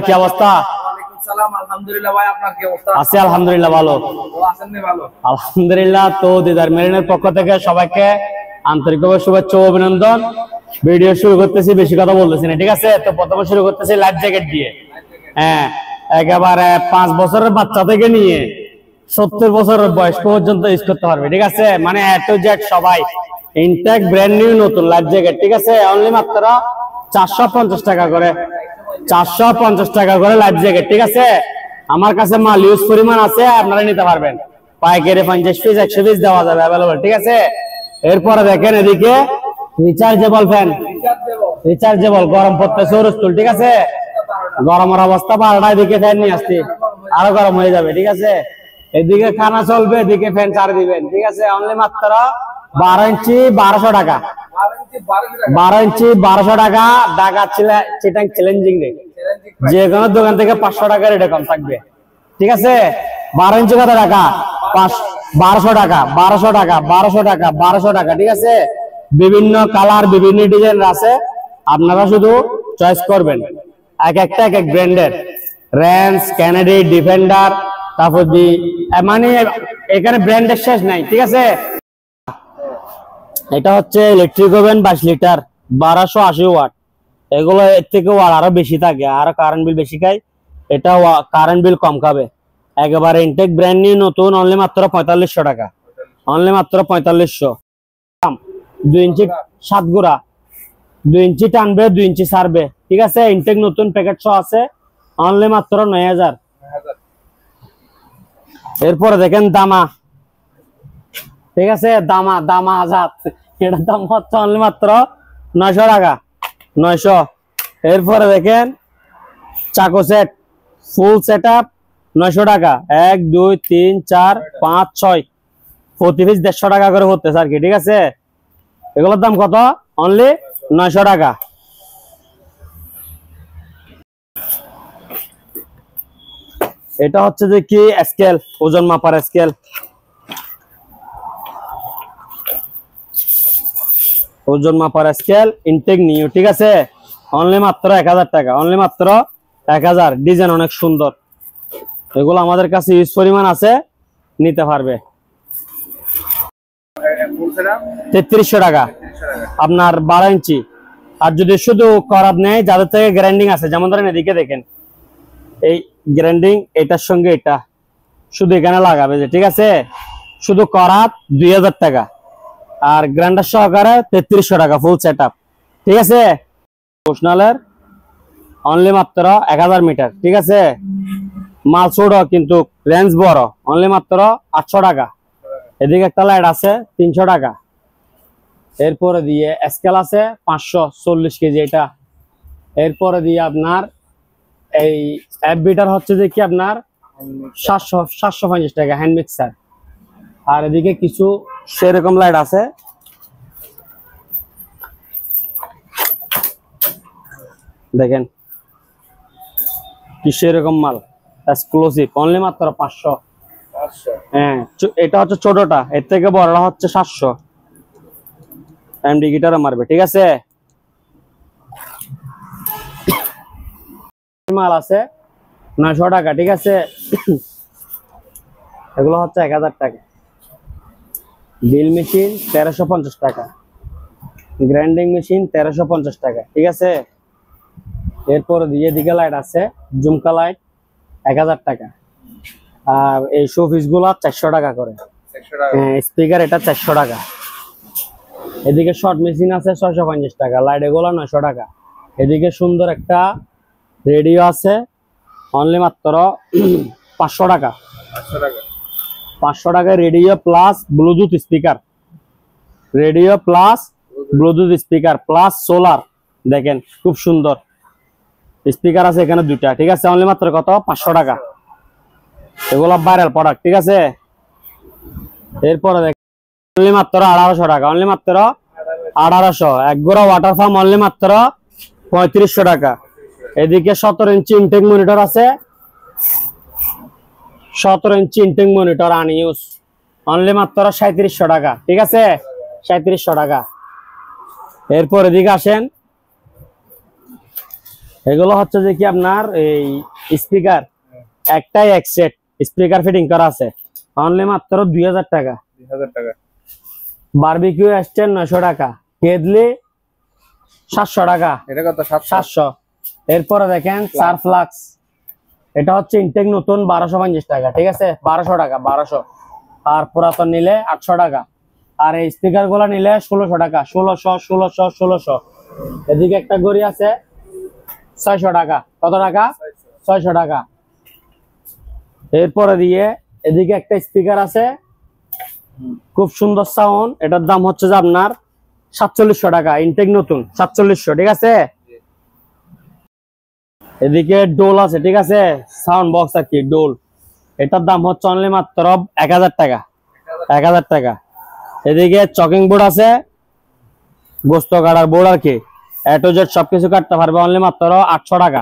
কি অবস্থা? ওয়ালাইকুম সালাম। আলহামদুলিল্লাহ ভাই, আপনার কি অবস্থা? আছি আলহামদুলিল্লাহ ভালো। আছেন নি ভালো? আলহামদুলিল্লাহ। তো দিদার মেরিনের পক্ষ থেকে সবাইকে আন্তরিকভাবে শুভেচ্ছা ও অভিনন্দন। ভিডিও শুরু করতেছি, বেশি কথা বলতেছি না, ঠিক আছে? তো প্রথমে শুরু করতেছি লাইফ জ্যাকেট দিয়ে। হ্যাঁ, একেবারে 5 বছরের বাচ্চা থেকে নিয়ে 70 বছরের বয়স পর্যন্ত ইউজ করতে পারবে, ঠিক আছে? মানে এ টু জেড সবাই ইনটেক ব্র্যান্ড নিউ নতুন লাইফ জ্যাকেট, ঠিক আছে? অনলি মাত্র 450 টাকা করে, 450 টাকা করে লাইফ জ্যাকেট, ঠিক আছে? আমার কাছে মাল ইউজ পরিমাণ আছে, আপনারা নিতে পারবেন। পাইকারি 50 পিস 100 পিস দেওয়া যাবে অ্যাভেলেবল, ঠিক আছে? এরপরে দেখেন এদিকে রিচার্জেবল ফ্যান, রিচার্জেবল গরম পড়তেছে রুস্তুল, ঠিক আছে? গরমের অবস্থা 12টার দিকে ফ্যান নিয়ে আসছি, আরো গরম হয়ে যাবে, ঠিক আছে? এদিকে খানা চলবে, এদিকে ফ্যান চার দিবেন, ঠিক আছে? অনলি মাত্র 12 ইঞ্চি 1200 টাকা, 12 ইঞ্চি 1200 টাকা। ঢাকা চিটাং চ্যালেঞ্জিং রেট, যে কোনো দোকান থেকে 500 টাকা রেটে কম থাকবে, ঠিক আছে? 12 ইঞ্চি কত টাকা? 1200 টাকা, 1200 টাকা, 1200 টাকা, 1200 টাকা, ঠিক আছে? বিভিন্ন কালার, বিভিন্ন ডিজাইন আছে, আপনারা শুধু চয়েস করবেন। এক একটা এক এক ব্র্যান্ডের, রেঞ্জ, ক্যানাডি, ডিফেন্ডার, তারপর মানে এখানে ব্র্যান্ডের শেষ নাই, ঠিক আছে? এটা হচ্ছে ইলেকট্রিক ওভেন 22 লিটার 1280 ওয়াট। এগুলো এর থেকে ওয়াট আরো বেশি থাকে, আর কারেন্ট বিল বেশি খায়, এটা কারেন্ট বিল কম খাবে। একেবারে ইনটেক ব্র্যান্ড নিউ নতুন, অনলি মাত্র 4500 টাকা, অনলি মাত্র 4500। 2 ইঞ্চি 7 গুড়া, 2 ইঞ্চি টানবে 2 ইঞ্চি ছাড়বে, ঠিক আছে? ইনটেক নতুন প্যাকেট সহ আছে, অনলি মাত্র 9000। এরপরে দেখেন দামা, ঠিক আছে? দামা দামা আজাদ, এটার দাম হচ্ছে অনলি মাত্র 900 টাকা, 900। এরপরে দেখেন চাকো সেট ফুল সেট আপ 900 টাকা, 1 2 3 4 5 6 প্রতি পিস 150 টাকা করে হতেছে আর কি, ঠিক আছে? এগুলোর দাম কত? অনলি 900 টাকা। এটা হচ্ছে যে কি স্কেল, ওজন মাপার স্কেল, ওজন মাপার স্কেল ইনটেক নিউ, ঠিক আছে? অনলি মাত্র 1000 টাকা, অনলি মাত্র 1000। ডিজাইন অনেক সুন্দর, এগুলো আমাদের কাছে ইউজ পরিমাণ আছে, নিতে পারবে। 3300 টাকা আপনার 12 ইঞ্চি। আর যদি শুধু করাত নেয়, যাদের থেকে গ্রাইন্ডিং আছে, যেমন ধরেন এদিকে দেখেন এই গ্রাইন্ডিং, এটার সঙ্গে এটা শুধু এখানে লাগাবে যে, ঠিক আছে? শুধু করাত 2000 টাকা, আর গ্রাইন্ডার সহকারে 3300 টাকা ফুল সেট আপ, ঠিক আছে? প্রফেশনালের অনলি মাত্র 1000 মিটার, ঠিক আছে? মাল ছোট কিন্তু রেঞ্জ বড়, অনলি মাত্র 800 টাকা। এদিকে একটা লাইট আছে 300 টাকা। এরপরে দিয়ে স্কেল আছে 540 কেজি এটা। এরপরে দিয়ে আপনার এই অ্যাপ বিটার হচ্ছে যে কি আপনার 750 টাকা হ্যান্ড মিক্সার। আর এদিকে কিছু সেরকম লাইট আছে, দেখেন কি সেরকম মাল এক্সক্লুসিভ, অনলি মাত্র 500। হ্যাঁ, এটা হচ্ছে ছোটটা, এর থেকে বড়টা হচ্ছে 700। এমডি গিটারে মারবে, ঠিক আছে? মাল আছে 900 টাকা, ঠিক আছে? এগুলো হচ্ছে 1000 টাকা। ড্রিল মেশিন 1350 টাকা, গ্রাইন্ডিং মেশিন 1350 টাকা, ঠিক আছে? এরপরে দিয়ে দিকে লাইট আছে ঝুমকা লাইট 1000 টাকা। আর এই শোপিস গুলা 400 টাকা করে। স্পিকার এটা 400 টাকা। এদিকে শর্ট মেশিন আছে 650 টাকা, লাইট এগুলা 900 টাকা। এদিকে সুন্দর একটা রেডিও আছে, অনলি মাত্র 500 টাকা, 500 টাকা radio plus Bluetooth speaker, radio plus Bluetooth speaker plus solar. দেখেন খুব সুন্দর স্পিকার আছে এখানে দুইটা, ঠিক আছে? অনলি মাত্র কত? 500 টাকা। এগুলো ভাইরাল প্রোডাক্ট, ঠিক আছে? এরপরে দেখেন অনলি মাত্র 1800 টাকা, অনলি মাত্র 1800। এক গোড়া ওয়াটার ফার্ম অনলি মাত্র 3500 টাকা। এদিকে 17 ইঞ্চি ইনটেক মনিটর আছে, 17 ইঞ্চি ইনটেক মনিটর আনইউজ, অনলি মাত্র 3700 টাকা, ঠিক আছে? 3700 টাকা। এরপর এদিকে আসেন এগুলো হচ্ছে যে কি আপনার এই স্পিকার একটাই এক সেট স্পিকার ফিটিং করা আছে, অনলি মাত্র 2000 টাকা। 2000 টাকা। বারবিকিউ স্ট্যান্ড 900 টাকা, কেদলি 700 টাকা। এটা কত? 700। এরপরে দেখেন সারফ্লাক্স, এটা হচ্ছে ইনটেক নতুন 1250 টাকা, ঠিক আছে 1200 টাকা 1200। আর পুরাতন নিলে 800 টাকা। আর এই স্পিকার গুলা নিলে 1600 টাকা, 1600। এদিকে একটা ঘড়ি আছে 600 টাকা। কত টাকা? 600 টাকা। এরপরে দিয়ে এদিকে একটা স্পিকার আছে, খুব সুন্দর সাউন্ড, এটার দাম হচ্ছে যে আপনার 4700 টাকা, ইনটেক নতুন 4700, ঠিক আছে। এদিকে ডোল আছে, ঠিক আছে, সাউন্ড বক্স আর কি ডোল, এটার দাম হচ্ছে অনলি মাত্র 1000 টাকা, 1000 টাকা। এদিকে চকিং বোর্ড আছে, গোস্ত কাটার বোর্ড আর কি, এ টু জেড সবকিছু কাটতে পারবে, অনলি মাত্র 800 টাকা,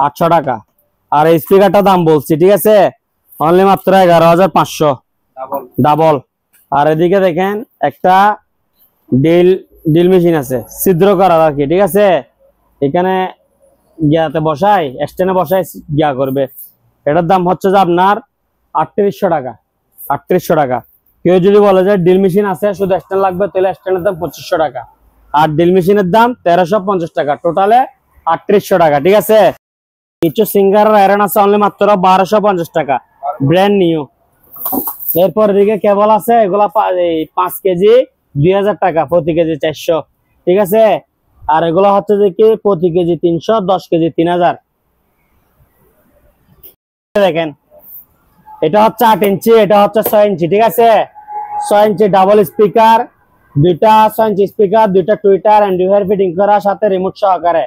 800 টাকা। আর এই স্পিকারটার দাম বলছি, ঠিক আছে, অনলি মাত্র 11500 ডাবল। আর এদিকে দেখেন একটা ডিল মেশিন আছে, ছিদ্র করার আর কি, ঠিক আছে, এখানে গিয়াতে বসাই, স্ট্যান্ডে বসাই গিয়া করবে। এটার দাম হচ্ছে যে আপনার 3800 টাকা, 3800 টাকা। কেউ যদি বলে যে ডিল মেশিন আছে শুধু স্ট্যান্ড লাগবে, তাহলে স্ট্যান্ডের দাম 2500 টাকা, আর ডিল মেশিনের দাম 1350 টাকা, টোটালে 3800 টাকা, ঠিক আছে। কিছু সিঙ্গার আয়রন আছে অনলি মাত্র 1250 টাকা, ব্র্যান্ড নিউ। এরপর এদিকে কেবল আছে, এগুলা 5 কেজি 2000 টাকা, প্রতি কেজি 400, ঠিক আছে। আর এগুলো হচ্ছে যে কি প্রতি কেজি 300, 10 কেজি 3000। দেখেন এটা হচ্ছে 8 ইঞ্চি, এটা হচ্ছে 6 ইঞ্চি, ঠিক আছে। 6 ইঞ্চি ডাবল স্পিকার, দুইটা 6 ইঞ্চি স্পিকার, দুইটা টুইটার অ্যান্ড ফিটিং করা, সাথে রিমোট সহকারে।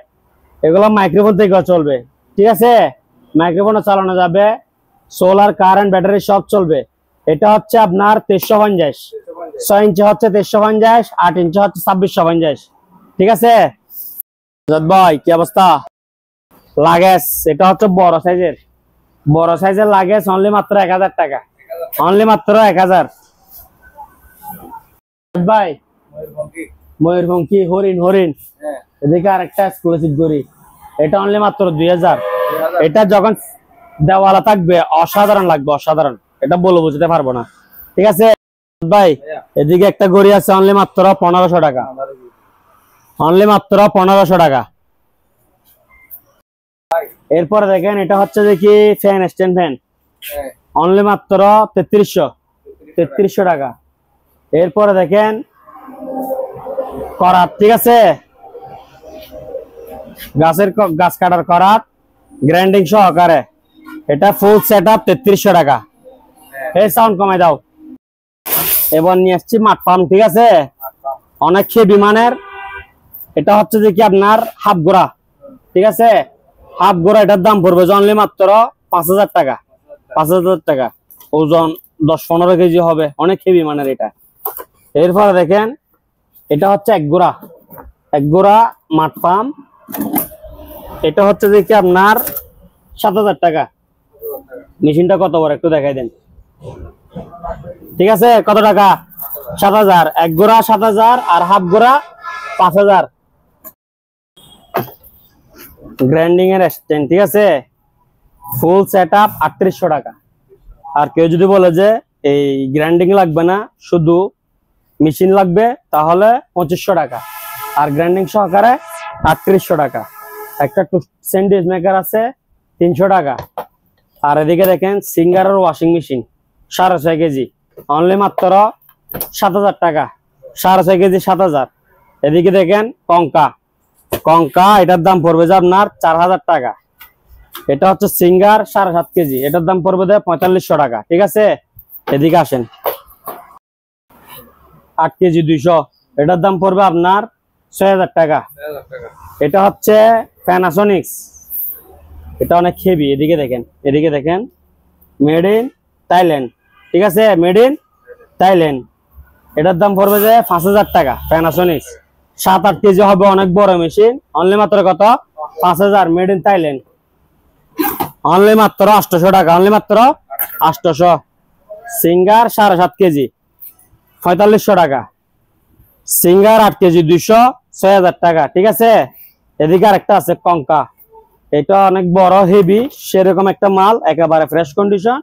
এগুলো মাইক্রোফোন থেকেও চলবে, ঠিক আছে, মাইক্রোফোনও চালানো যাবে, সোলার কারেন্ট ব্যাটারি সব চলবে। এটা হচ্ছে আপনার 2350, 6 ইঞ্চি হচ্ছে 2350, 8 ইঞ্চি হচ্ছে 2650, ঠিক আছে। ভাই কি অবস্থা? লাগেজ, এটা হচ্ছে বড় সাইজের লাগেজ, অনলি মাত্র 1000 টাকা, অনলি মাত্র 1000। ভাই ময়ূরপঙ্খী, হরিণ, এদিকে আর একটা এক্সক্লুসিভ ঘড়ি, এটা অনলি মাত্র 2000। এটা যখন দেওয়ালা থাকবে অসাধারণ লাগবে, অসাধারণ, এটা বলে বুঝতে পারবো না, ঠিক আছে ভাই। এদিকে একটা ঘড়ি আছে অনলি মাত্র 1500 টাকা, অনলি মাত্র 1500 টাকা। এরপরে দেখেন এটা হচ্ছে যে কি ফ্যান, স্ট্যান্ড ফ্যান, অনলি মাত্র 3300 টাকা। এরপরে দেখেন করাত, ঠিক আছে, গাছ কাটার করাত, গ্রাইন্ডিং সহকারে, এটা ফুল সেটআপ 3300 টাকা। এই সাউন্ড কমাই দাও। এবার নিয়ে আসছি মাঠ পাম্প, ঠিক আছে, অনেক বিমানের, এটা হচ্ছে যে কি আপনার হাফ গোড়া, ঠিক আছে, হাফ গোড়া, এটার দাম পড়বে অনলি মাত্র 5000 টাকা, 5000 টাকা। ওজন 10-15 কেজি হবে, অনেক হেভি মানের এটা। এরপরে দেখেন এটা হচ্ছে এক গোড়া মাঠ পাম্প, এটা হচ্ছে যে কি আপনার 7000 টাকা। মেশিনটা কত বড় একটু দেখাই দেন, ঠিক আছে, কত টাকা? 7000। এক গোড়া 7000 আর হাফ গোড়া 5000। গ্রাইন্ডিং এর স্ট্যান্ড, ঠিক আছে, ফুল সেটআপ 3800 টাকা। আর কেউ যদি বলে যে এই গ্রাইন্ডিং লাগবে না, শুধু মেশিন লাগবে, তাহলে 2500 টাকা, আর গ্রাইন্ডিং সহকারে 3800 টাকা। একটা স্যান্ডউইচ মেকার আছে 300 টাকা। আর এদিকে দেখেন সিঙ্গারের ওয়াশিং মেশিন 6.5 কেজি, অনলি মাত্র 7000 টাকা, 6.5 কেজি 7000। এদিকে দেখেন কঙ্কা, এটার দাম পড়বে যে আপনার 4000 টাকা। এটা হচ্ছে সিঙ্গার 7.5 কেজি, এটার দাম পড়বে 4500 টাকা, ঠিক আছে। এদিকে আসেন 8 কেজি 200, এটার দাম পড়বে আপনার 6000 টাকা। এটা হচ্ছে প্যানাসোনিক্স, এটা অনেক হেভি। এদিকে দেখেন মেড ইন থাইল্যান্ড, ঠিক আছে, মেড ইন থাইল্যান্ড, এটার দাম পড়বে যে 5000 টাকা। প্যানাসোনিক্স 7-8 কেজি হবে, অনেক বড় মেশিন, অনলি মাত্র কত? 5000, মেড ইন থাইল্যান্ড, অনলি মাত্র 800 টাকা, অনলি মাত্র 800। সিঙ্গার 7.5 কেজি 4500 টাকা, সিঙ্গার 8 কেজি 200, 6000 টাকা, ঠিক আছে। এদিকে আরেকটা আছে কঙ্কা, এটা অনেক বড় হেভি সেরকম একটা মাল, একেবারে ফ্রেশ কন্ডিশন।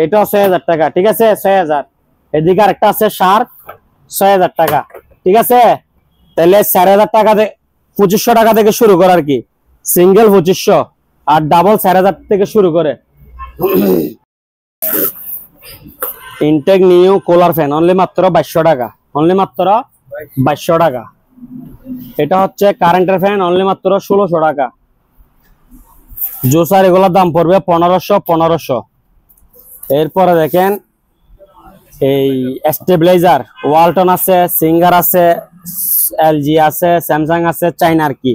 এটা ৬০০০ টাকা, ঠিক আছে, ৬০০০। এদিকে আরেকটা আছে শার্ক, ৬০০০ টাকা, ঠিক আছে। তাহলে ৪০০০ টাকা ২৫০০ টাকা থেকে শুরু করে আর কি, সিঙ্গেল ২৫০০ আর ডাবল ৪০০০ থেকে শুরু করে। Intact new cooler fan only মাত্র ২২০০ টাকা, অনলি মাত্র ২২০০ টাকা। এটা হচ্ছে কারেন্টের ফ্যান অনলি মাত্র ১৬০০ টাকা। জুসার এগুলোর দাম পড়বে ১৫০০। এরপরে দেখেন এই স্টেবিলাইজার, ওয়ালটন আছে, সিঙ্গার আছে, এলজি আছে, স্যামসাং আছে, চাইনা আর কি।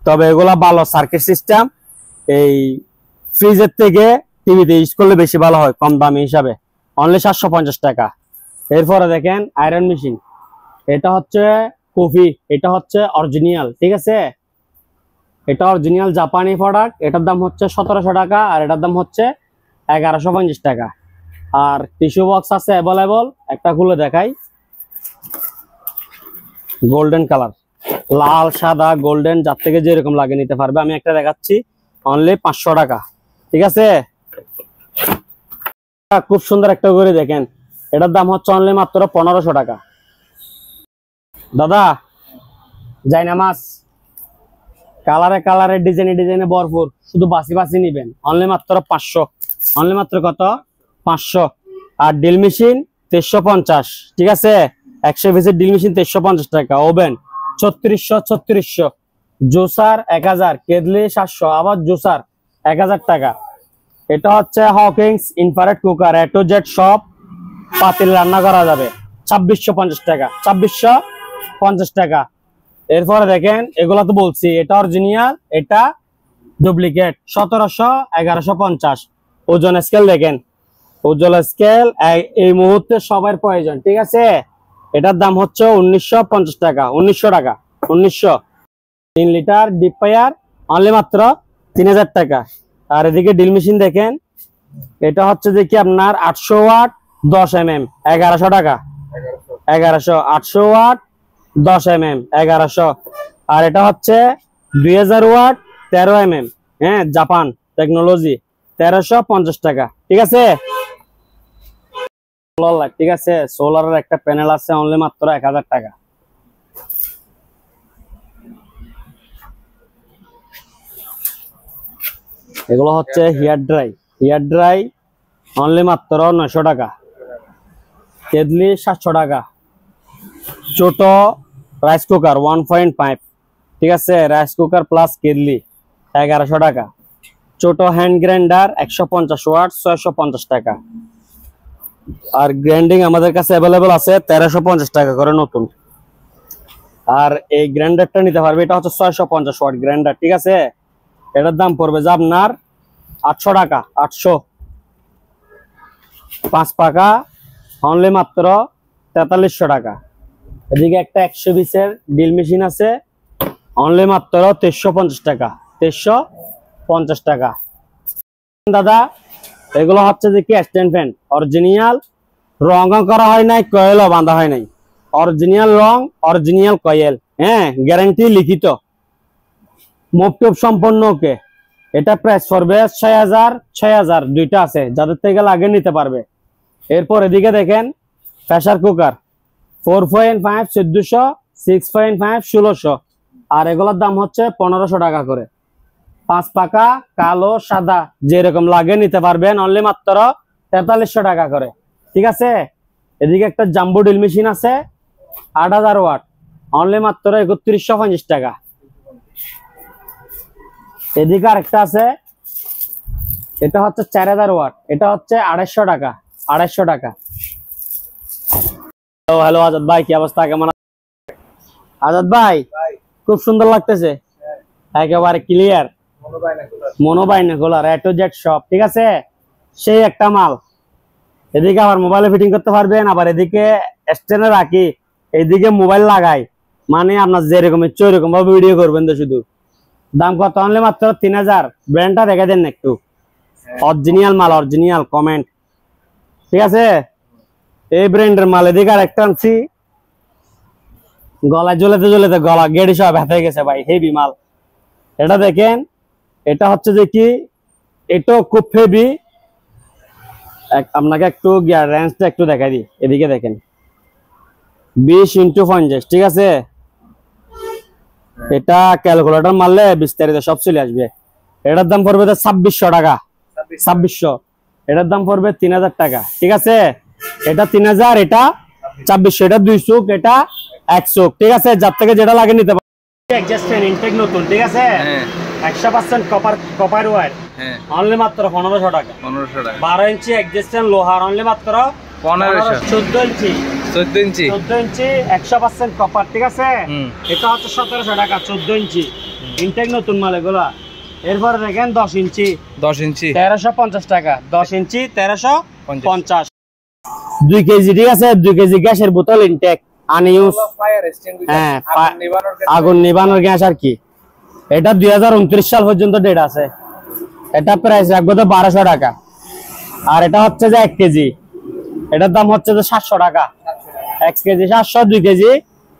তবে এগুলা ভালো সার্কিট সিস্টেম, এই ফ্রিজের থেকে টিভিতে ইউজ করলে বেশি ভালো হয় কম দামি হিসাবে, অনলি ৭৫০ টাকা। এরপরে দেখেন আয়রন মেশিন, এটা হচ্ছে কফি, এটা হচ্ছে অরিজিনাল, ঠিক আছে। এটা অরিজিনাল জাপানি প্রোডাক্ট, এটার দাম হচ্ছে ১৭০০ টাকা আর এটার দাম হচ্ছে ১১৫০ টাকা। আর টিস্যু বক্স আছে অ্যাভেলেবল, একটা খুলে দেখাই। গোল্ডেন কালার, লাল সাদা গোল্ডেন যার থেকে যেরকম লাগে নিতে পারবে। আমি একটা দেখাচ্ছি অনলি ৫০০ টাকা, ঠিক আছে। খুব সুন্দর একটা করে দেখেন, এটার দাম হচ্ছে অনলি মাত্র ১৫০০ টাকা। দাদা জাইনা মাছ কালারে কালারে ডিজাইনে ডিজাইনে ভরপুর, শুধু বাসি বাসি নিবেন, অনলি মাত্র ৫০০, অনলি মাত্র কত ৫০০। আর ড্রিল মেশিন ৩৫০, ঠিক আছে, ১০০ পিসের ড্রিল মেশিন ৩৫০ টাকা। ওভেন ৩৬০০, জুসার ১০০০, কেদলি ৭০০, আবার জুসার ১০০০ টাকা। এটা হচ্ছে Hawkins infrared cooker, A to Z সব পাতিল রান্না করা যাবে, ২৬৫০ টাকা, ২৬৫০ টাকা। এরপরে দেখেন এগুলা তো বলছি, এটা অরিজিনাল, এটা ডুপ্লিকেট, ১৭০০, ১১৫০। ওজন স্কেল দেখেন, ওজন স্কেল এই মুহূর্তে সবার প্রয়োজন, ঠিক আছে। এটার দাম হচ্ছে ১৯৫০ টাকা, ১৯০০ টাকা, ১৯০০। ৩ লিটার ডিপ ফায়ার অনলি মাত্র ৩০০০ টাকা। আর এদিকে ড্রিল মেশিন দেখেন, এটা হচ্ছে দেখি আপনার ৮০০ ওয়াট ১০ mm ১১০০ টাকা, ১১০০, ৮০০ ওয়াট 10 mm ১১০০। আর এটা হচ্ছে ২০০০ ওয়াট ১৩ mm, হ্যাঁ, জাপান টেকনোলজি, ১৩৫০ টাকা, ঠিক আছে। সোলার লাইট, ঠিক আছে, সোলারের একটা প্যানেল আছে অনলি মাত্র ১০০০ টাকা। এগুলো হচ্ছে হেয়ার ড্রাই অনলি মাত্র ৯০০ টাকা। কেদলি ৭০০ টাকা। ছোট রাইস কুকার 1.5, ঠিক আছে, রাইস কুকার প্লাস কেদলি ১১০০ টাকা। ছোট হ্যান্ড গ্রাইন্ডার ১৫০ ওয়াট ৬৫০ টাকা। আর গ্রাইন্ডিং আমাদের কাছে অ্যাভেলেবল আছে ১৩৫০ টাকা করে নতুন। আর এই গ্রাইন্ডারটা নিতে পারবে, এটা হচ্ছে ৬৫০ ওয়াট গ্রাইন্ডার, ঠিক আছে। এটার দাম পড়বে যে আপনার ৮০০ টাকা, ৮০০। ৫ পাকা অনলি মাত্র ৪৩০০ টাকা। এদিকে একটা ১০০ পিসের ড্রিল মেশিন আছে অনলি মাত্র ৩৫০ টাকা, ৩৫০ টাকা। দাদা এগুলো হচ্ছে যে কি স্ট্যান্ড ফ্যান, অরিজিনাল, রং করা হয় নাই, কয়েলও বাঁধা হয় নাই, অরিজিনাল রং, অরিজিনাল কয়েল, হ্যাঁ, গ্যারান্টি লিখিত, মুভ সম্পন্ন। ওকে, এটা প্রাইস পড়বে ৬০০০, দুইটা আছে, যাদের থেকে লাগে নিতে পারবে। এরপর এদিকে দেখেন প্রেসার কুকার 4.5 ১৪০০, 6.5 ১৬০০, আর এগুলোর দাম হচ্ছে ১৫০০ টাকা করে। ৫ পাকা কালো সাদা যেরকম লাগে নিতে পারবেন, অনলি মাত্র ৪৩০০ টাকা করে, ঠিক আছে। এদিকে একটা জাম্বো ড্রিল মেশিন আছে ৮০০০ ওয়াট অনলি মাত্র ৩১৫০ টাকা। এদিকে আরেকটা আছে, এটা হচ্ছে ৪০০০ ওয়াট, এটা হচ্ছে ২৫০ টাকা, ২৫০ টাকা। হ্যালো আজাদ ভাই, কি অবস্থা, কেমন আজাদ ভাই? খুব সুন্দর লাগতেছে, একেবারে ক্লিয়ার, মনোবাইনাকুলার, এ টু জেড সব, ঠিক আছে, সেই একটা মাল। এদিকে আবার মোবাইলে ফিটিং করতে পারবেন, আবার এদিকে স্ট্যান্ডে রাখি, এইদিকে মোবাইল লাগাই, মানে আপনার যেরকম ইচ্ছে ওইরকম ভাবে ভিডিও করবেন। তো শুধু দাম কত, অনলি মাত্র ৩০০০। ব্র্যান্ডটা দেখে দেন একটু, অরিজিনাল মাল, অরিজিনাল কমেন্ট, ঠিক আছে, এই ব্র্যান্ডের মাল। এদিকে আর একটা আনছি, গলায় জ্বলেতে জ্বলেতে গলা গেড়ি সব ব্যথা হয়ে গেছে ভাই, হেভি মাল। এটা দেখেন এটা হচ্ছে যে কি, এটা খুব হেভি। আপনাকে একটু গিয়ার রেঞ্জটা একটু দেখাই দিই, এদিকে দেখেন 20x50, ঠিক আছে। এটা ক্যালকুলেটর মারলে বিস্তারিত সব চলে আসবে। এটার দাম পড়বে 2600 টাকা, 2600। এটার দাম পড়বে 3000 টাকা, ঠিক আছে। এটা 3000, এটা 2600, এটা 2 চোখ, এটা 1 চোখ, ঠিক আছে। যার থেকে যেটা লাগে নিতে পারবে। অ্যাডজাস্ট ফ্যান ইনটেক নতুন, ঠিক আছে। 100% কপার ওয়্যার, অনলি মাত্র 1500 টাকা। 12 ইঞ্চি অ্যাডজাস্ট ফ্যান লোহার, অনলি মাত্র 1500। 14 ইঞ্চি 100% কপার, ঠিক আছে। এটা হচ্ছে 1700 টাকা, 14 ইঞ্চি ইনটেক নতুন মাল এগুলা। এরপরে দেখেন 10 ইঞ্চি 1350 টাকা, 10 ইঞ্চি 1350। 2 কেজি, ঠিক আছে। 2 কেজি গ্যাসের বোতল ইনটেক আনইউজ, হ্যাঁ, আগুন নিবানোর গ্যাস আর কি। এটা 2029 সাল পর্যন্ত ডেট আছে। এটা প্রাইস রাখবো 1200 টাকা। আর এটা হচ্ছে যে 1 কেজি, এটার দাম হচ্ছে যে 700 টাকা। 1 KG 700, 2 KG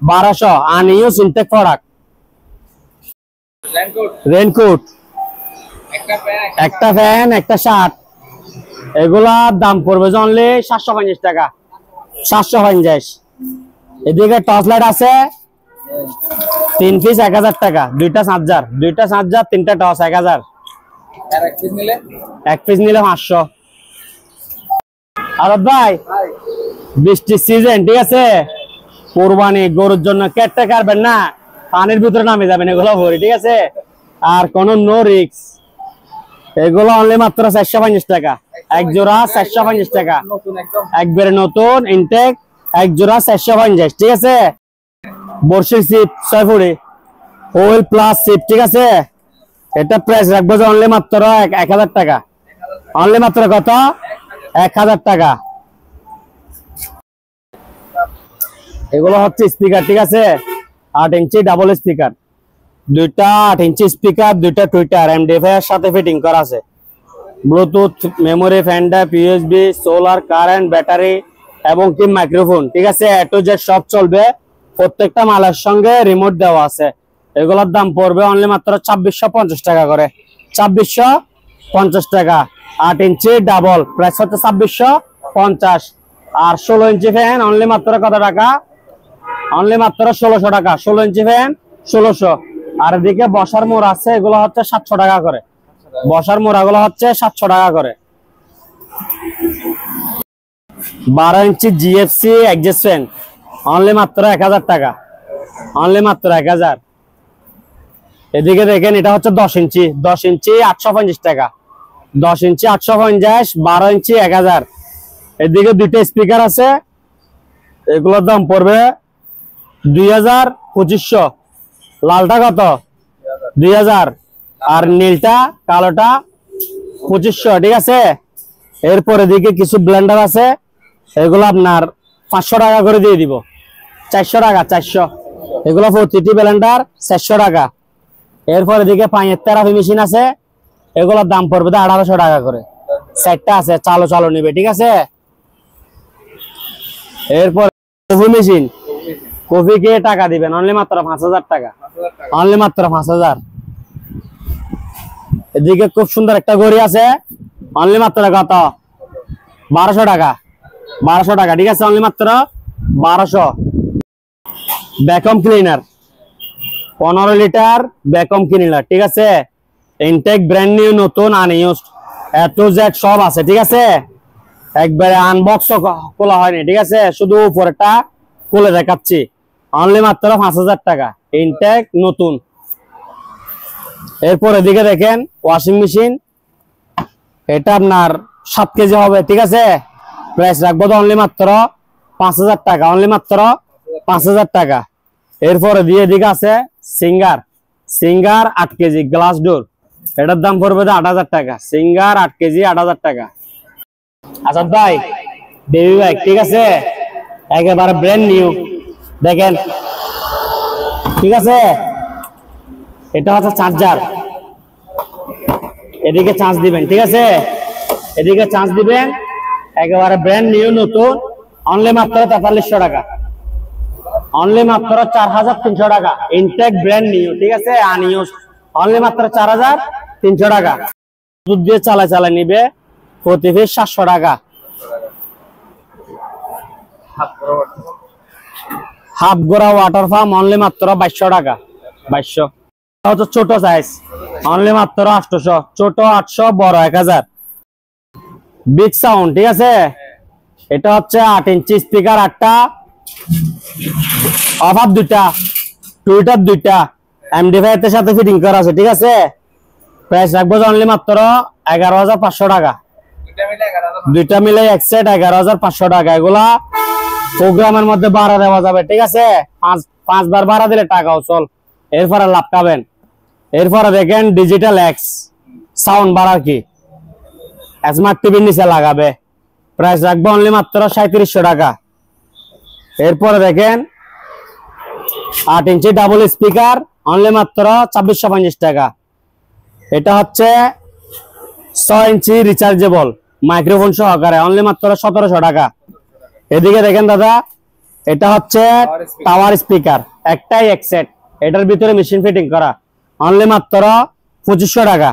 1200, unused intact product. Raincoat, একটা ফ্যান, একটা শার্ট, এগুলার দাম পড়বে অনলি 750 টাকা, 750। এদিকে টর্চ লাইট আছে 3 পিস 1000 টাকা, 2টা চার্জার, 3টা টর্চ 1000। এক পিস নিলে 500। আর ভাই বৃষ্টির সিজন, ঠিক আছে। কোরবানি গরুর জন্য কেটে কাটবেন না, পানির ভিতরে নামে যাবেন এগুলো ভরি, ঠিক আছে। আর কোন নো রিক্স, এগুলো অনলি মাত্র 450 টাকা, এক জোড়া 450 টাকা, একবারে নতুন ইনটেক, এক জোড়া 450, ঠিক আছে। বর্ষির সিপ 6 ফুটি ওয়েল প্লাস সিপ, ঠিক আছে। এটা প্রাইস রাখবো যে অনলি মাত্র 1000 টাকা, অনলি মাত্র কত, 1000 টাকা। এগুলো হচ্ছে স্পিকার, ঠিক আছে। 8 ইঞ্চি ডাবল স্পিকার, 2টা 8 ইঞ্চি স্পিকার, 2টা টুইটার এমডিএফআই এর সাথে ফিটিং করা আছে। Bluetooth, memory, fan drive, USB, solar, current, battery এবং কি মাইক্রোফোন, ঠিক আছে। এ টু জেড সব চলবে। প্রত্যেকটা মালের সঙ্গে রিমোট দেওয়া আছে। এগুলোর দাম পড়বে অনলি মাত্র 2650 টাকা করে, 2650 টাকা। 8 ইঞ্চি ডাবল প্রাইস হচ্ছে 2650। আর 16 ইঞ্চি ফ্যান অনলি মাত্র কত টাকা, অনলি মাত্র 1600 টাকা। 16 ইঞ্চি ফ্যান 1600। আর এদিকে বসার মোড় আছে, এগুলো হচ্ছে 700 টাকা করে। বসার মোড়াগুলো হচ্ছে 700 টাকা করে। 12 ইঞ্চি জিএফসি অ্যাডজাস্ট ফ্যান অনলি মাত্র 1000 টাকা, অনলি মাত্র 1000। এদিকে দেখেন এটা হচ্ছে 10 ইঞ্চি, 10 ইঞ্চি 850 টাকা, 10 ইঞ্চি 850, 12 ইঞ্চি 1000। এদিকে 2টা স্পিকার আছে, এগুলোর দাম পড়বে 2500। লালটা কত, 2000। আর নীলটা কালোটা 2500, ঠিক আছে। এরপর এদিকে কিছু ব্লেন্ডার আছে, এগুলো আপনার 500 টাকা করে দিয়ে দিব, 400 টাকা, 400। এগুলো প্রতিটি ব্লেন্ডার 400 টাকা। এরপর এদিকে পানির থেরাপি মেশিন আছে, এগুলোর দাম পড়বে 1800 টাকা করে। 4টা আছে, চালো নিবে, ঠিক আছে। এরপর কফি মেশিন, কফি কে টাকা দিবেন অনলি মাত্র 5000 টাকা, অনলি মাত্র 5000। এদিকে খুব সুন্দর একটা ঘড়ি আছে, অনলি মাত্র কত, 1200 টাকা, 1200 টাকা, ঠিক আছে। অনলি মাত্র 1200। Vacuum cleaner 15 litre vacuum cleaner, ঠিক আছে। ইনটেক ব্র্যান্ড নিউ, নতুন, আনইউজড, এ টু জেড সব আছে, ঠিক আছে। একবারে আনবক্স খোলা হয়নি, ঠিক আছে। শুধু উপরেটা খুলে দেখাচ্ছি, অনলি মাত্র 5000 টাকা, ইনটেক নতুন। এরপর এদিকে দেখেন ওয়াশিং মেশিন, এটা আপনার 7 কেজি হবে, ঠিক আছে। প্রাইস রাখবো তো অনলি মাত্র 5000 টাকা, অনলি মাত্র 5000 টাকা। এরপরে দিয়ে এদিকে আছে সিঙ্গার 8 কেজি গ্লাস ডোর, এটার দাম পড়বে 8000 টাকা। সিঙ্গার 8 কেজি 8000 টাকা। আচ্ছা ভাই, বেবি ব্যাগ, ঠিক আছে, একেবারে ব্র্যান্ড নিউ, দেখেন, ঠিক আছে। এটা হচ্ছে চার্জার, এদিকে চার্জ দিবেন, ঠিক আছে, এদিকে চার্জ দিবেন, একেবারে ব্র্যান্ড নিউ, নতুন, অনলি মাত্র 4300 টাকা, অনলি মাত্র 4300 টাকা। ইনটেক ব্র্যান্ড নিউ, ঠিক আছে, আনইউজ, অনলি মাত্র 300 টাকা। দুধ দিয়ে চালা নিবে প্রতি পিস 700 টাকা। হাফ গোড়া ওয়াটার ফার্ম অনলি মাত্র 2200 টাকা। 2200 হচ্ছে ছোট সাইজ, অনলি মাত্র 800। ছোট 800, বড় 1000। বিগ সাউন্ড, ঠিক আছে। এটা হচ্ছে 8 ইঞ্চি স্পিকার, 8টা, অফার 2টা, টুইটার 2টা, এমডি5 এর সাথে ফিটিং করা আছে, ঠিক আছে। প্রাইস রাখবো অনলি মাত্র 11500 টাকা। দুইটা মিলে এক সেট 11500 টাকা। এগুলা প্রোগ্রামের মধ্যে ভাড়া দেওয়া যাবে, ঠিক আছে। 5 বার ভাড়া দিলে টাকাও চল, এরপরে লাভ পাবেন। এরপরে দেখেন ডিজিটাল এক্স সাউন্ড বাড়ার কি স্মার্ট টিভির নিচে লাগাবে। প্রাইস রাখবো অনলি মাত্র 3700 টাকা। এরপরে দেখেন 8 ইঞ্চি ডাবল স্পিকার, অনলি মাত্র 2450 টাকা। এটা হচ্ছে 6 ইঞ্চি রিচার্জেবল মাইক্রোফোন সহকারে, অনলি মাত্র 1700 টাকা। এদিকে দেখেন দাদা, এটা হচ্ছে টাওয়ার স্পিকার, একটাই এক সেট, এটার ভিতরে মেশিন ফিটিং করা, অনলি মাত্র 2500 টাকা।